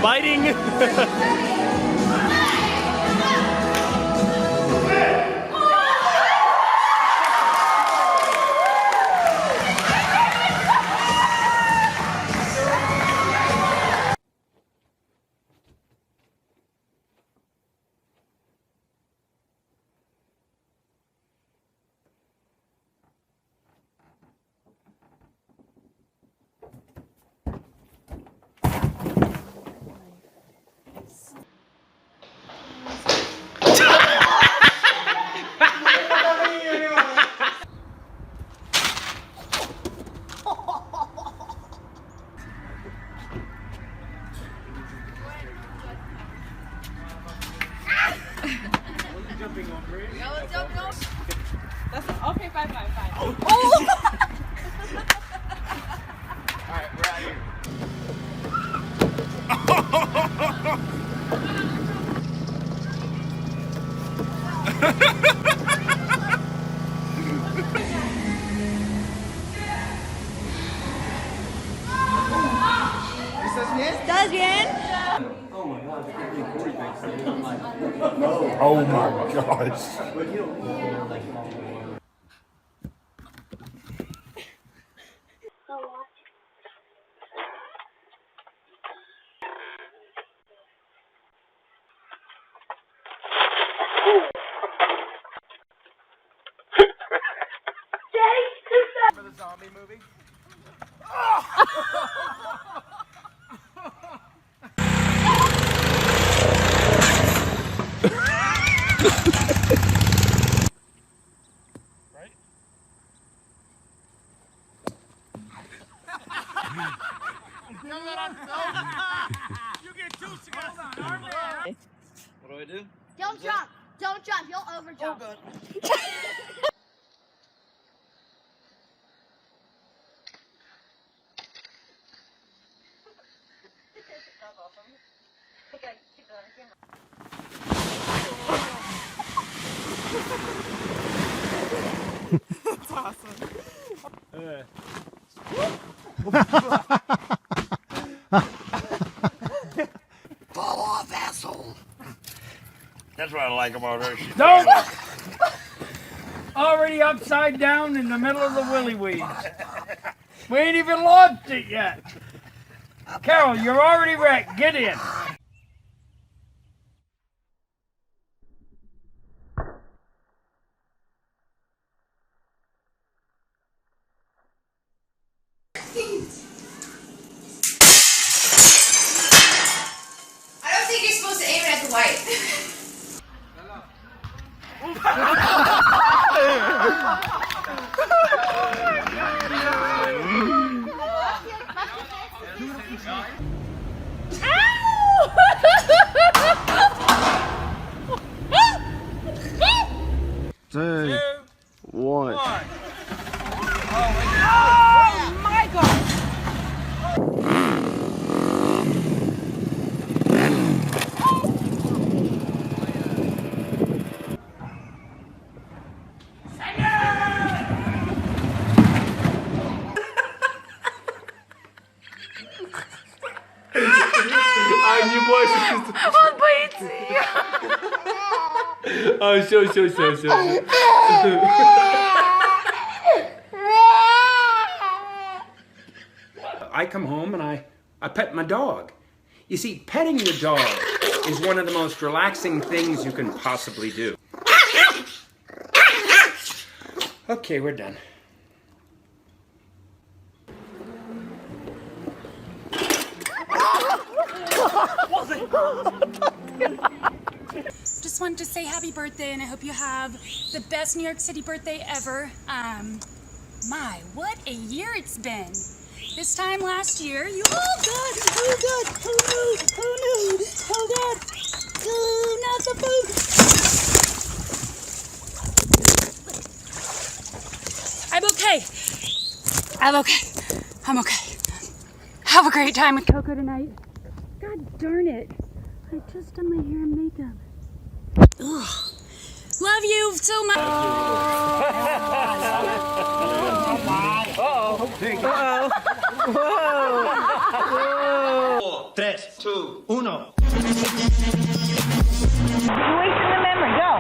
biting. Okay, fine. Oh! Alright, we're out here. ¿Estás bien? Oh my gosh. For the zombie movie? You get two cigars on our man. What do I do? Don't jump. Don't jump. You'll overjump. Oh, God. That's awesome. Fall off, asshole. That's what I like about her. She's Don't! Already upside down in the middle of the willy weeds. We ain't even launched it yet. Carol, you're already wrecked. Get in. I don't think you're supposed to aim it at the white. Two, one. Oh my God! You boys Oh, show. I come home and I pet my dog. You see, petting your dog is one of the most relaxing things you can possibly do. Okay, we're done. Just wanted to say happy birthday, and I hope you have the best New York City birthday ever. My, what a year it's been. This time last year, you... Oh, God! Oh, God! Oh, no! Oh, no! Oh, God! Oh, not the food! I'm okay. I'm okay. Have a great time with Coco tonight. God darn it. I just done my hair and makeup. Ugh. Love you so much. Uh-oh. Whoa. 3, 2, 1. You're wasting the memory. Go.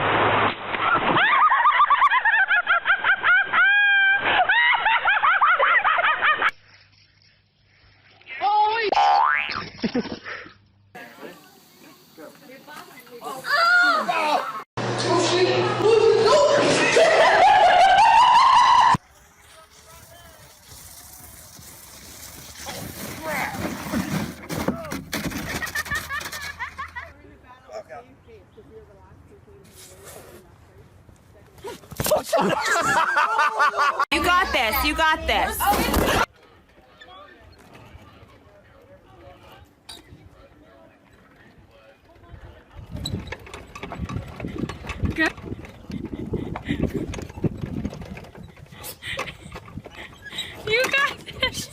You got this. You got this. Good. You got this.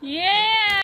Yeah.